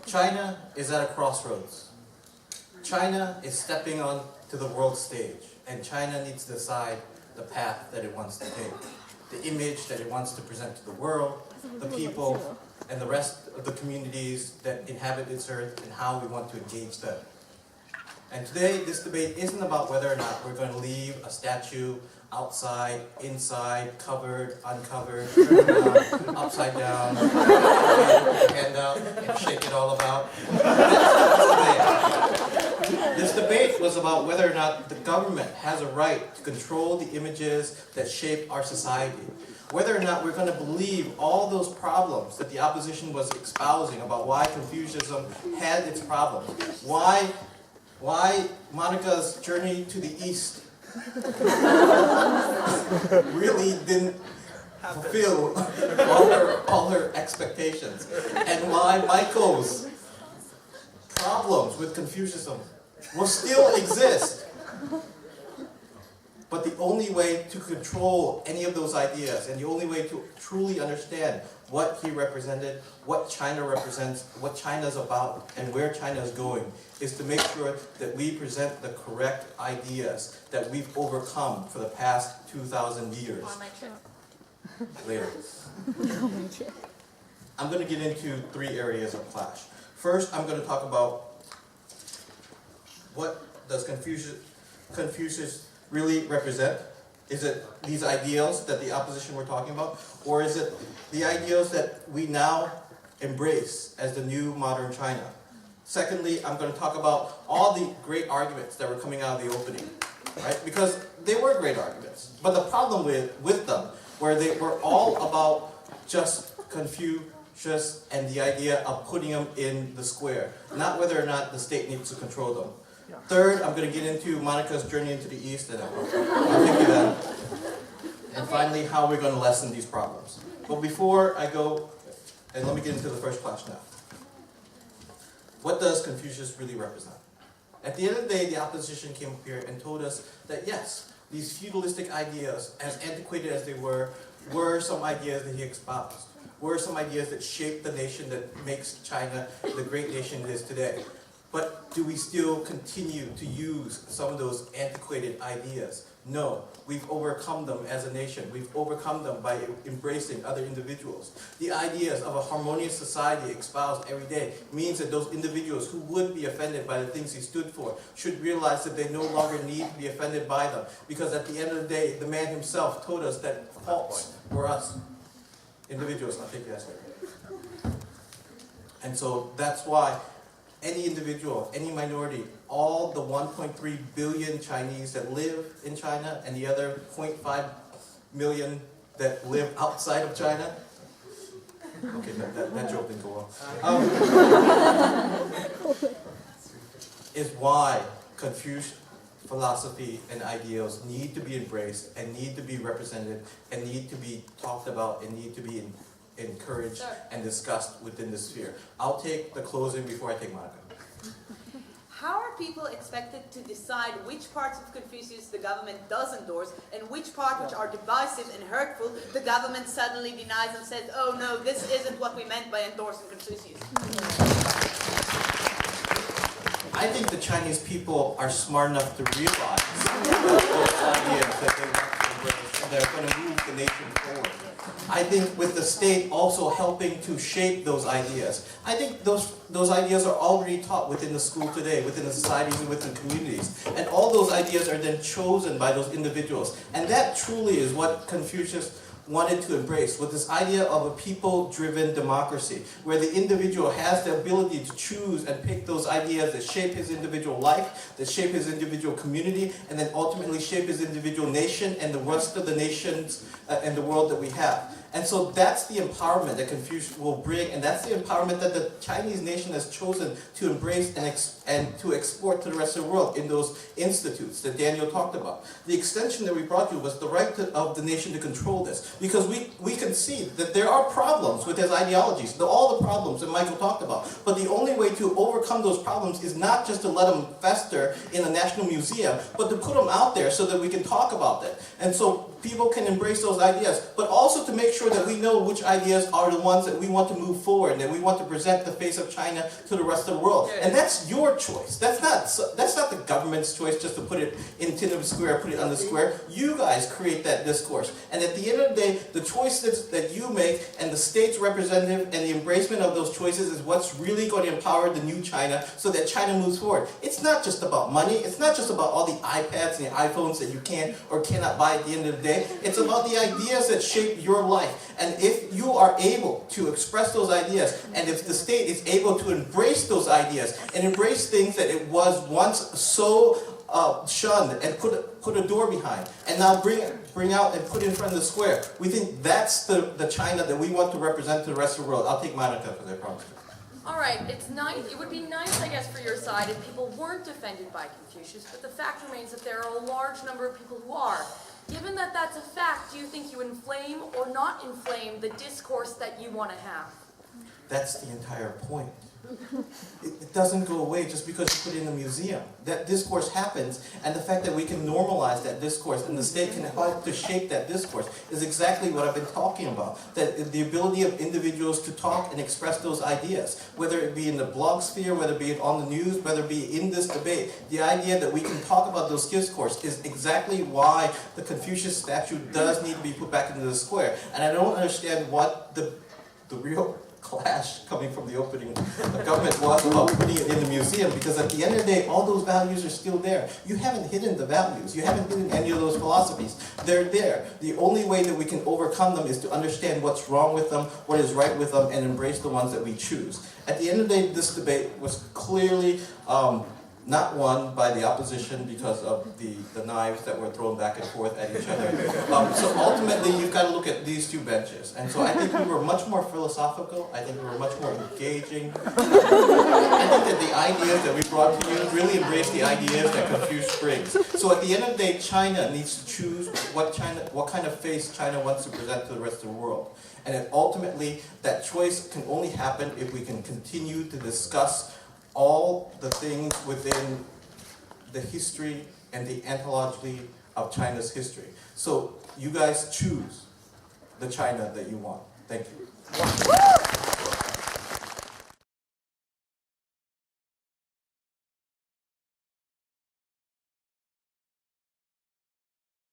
China is at a crossroads. China is stepping on to the world stage, and China needs to decide the path that it wants to take, the image that it wants to present to the world, the people, and the rest of the communities that inhabit its earth, and how we want to engage them. And today, this debate isn't about whether or not we're going to leave a statue outside, inside, covered, uncovered, turned around, upside down, hand out, and shake it all about. This debate was about whether or not the government has a right to control the images that shape our society. Whether or not we're going to believe all those problems that the opposition was espousing about why Confucianism had its problems. Why Monica's journey to the East really didn't fulfill all her expectations. And why Michael's problems with Confucianism will still exist. But the only way to control any of those ideas, and the only way to truly understand what he represented, what China represents, what China's about, and where China is going, is to make sure that we present the correct ideas that we've overcome for the past 2,000 years. Later. I'm going to get into 3 areas of clash. First, I'm going to talk about what does Confucius really represent? Is it these ideals that the opposition were talking about? Or is it the ideals that we now embrace as the new modern China? Secondly, I'm going to talk about all the great arguments that were coming out of the opening, right? Because they were great arguments. But the problem with them, where they were all about just Confucius and the idea of putting them in the square, not whether or not the state needs to control them. Third, I'm going to get into Monica's journey into the East, and I'll take you then. And finally, how we're going to lessen these problems. But before I go, and let me get into the first clash now. What does Confucius really represent? At the end of the day, the opposition came up here and told us that yes, these feudalistic ideas, as antiquated as they were some ideas that he espoused, were some ideas that shaped the nation that makes China the great nation it is today. But do we still continue to use some of those antiquated ideas? No, we've overcome them as a nation. We've overcome them by embracing other individuals. The ideas of a harmonious society espoused every day means that those individuals who would be offended by the things he stood for should realize that they no longer need to be offended by them. Because at the end of the day, the man himself told us that faults were us, individuals. I'll take you as later. And so that's why any individual, any minority, all the 1.3 billion Chinese that live in China and the other 0.5 million that live outside of China. Okay, that joke didn't go well. Is why Confucius philosophy and ideals need to be embraced and need to be represented and need to be talked about and need to be encouraged and discussed within the sphere. I'll take the closing before I take Monica. How are people expected to decide which parts of Confucius the government does endorse and which parts which are divisive and hurtful the government suddenly denies and says, oh no, this isn't what we meant by endorsing Confucius? I think the Chinese people are smart enough to realize those ideas that they want to embrace and they're going to move the nation forward. I think with the state also helping to shape those ideas. I think those ideas are already taught within the school today, within the societies and within communities. And all those ideas are then chosen by those individuals. And that truly is what Confucius wanted to embrace, with this idea of a people-driven democracy, where the individual has the ability to choose and pick those ideas that shape his individual life, that shape his individual community, and then ultimately shape his individual nation and the rest of the nations and the world that we have. And so that's the empowerment that Confucius will bring, and that's the empowerment that the Chinese nation has chosen to embrace and to export to the rest of the world in those institutes that Daniel talked about. The extension that we brought you was the right of the nation to control this. because we can see that there are problems with his ideologies, all the problems that Michael talked about. But the only way to overcome those problems is not just to let them fester in a national museum, but to put them out there so that we can talk about them. And so people can embrace those ideas, but also to make sure that we know which ideas are the ones that we want to move forward, and that we want to present the face of China to the rest of the world. And that's your choice. That's not the government's choice just to put it in Tiananmen Square, put it on the square. You guys create that discourse. And at the end of the day, the choices that you make and the state's representative and the embracement of those choices is what's really going to empower the new China so that China moves forward. It's not just about money. It's not just about all the iPads and the iPhones that you can or cannot buy at the end of the day. It's about the ideas that shape your life. And if you are able to express those ideas, and if the state is able to embrace those ideas and embrace things that it was once so shunned and put a door behind, and now bring out and put in front of the square, we think that's the China that we want to represent to the rest of the world. I'll take Monica for that promise. All right, it's nice. It would be nice, I guess, for your side if people weren't offended by Confucius, but the fact remains that there are a large number of people who are. Given that that's a fact, do you think you inflame or not inflame the discourse that you want to have? That's the entire point. It doesn't go away just because you put it in a museum. That discourse happens, and the fact that we can normalize that discourse and the state can help to shape that discourse is exactly what I've been talking about. That the ability of individuals to talk and express those ideas, whether it be in the blog sphere, whether it be on the news, whether it be in this debate, the idea that we can talk about those discourse is exactly why the Confucius statue does need to be put back into the square. And I don't understand what the real clash coming from the opening government was about putting it in the museum, because at the end of the day, all those values are still there. You haven't hidden the values. You haven't hidden any of those philosophies. They're there. The only way that we can overcome them is to understand what's wrong with them, what is right with them, and embrace the ones that we choose. At the end of the day, this debate was clearly not won by the opposition because of the knives that were thrown back and forth at each other. So ultimately, you've got to look at these two benches. And so I think we were much more philosophical. I think we were much more engaging. I think that the ideas that we brought to you really embrace the ideas that Confucius brings. So at the end of the day, China needs to choose what kind of face China wants to present to the rest of the world. And then ultimately, that choice can only happen if we can continue to discuss all the things within the history and the anthology of China's history. So you guys choose the China that you want. Thank you.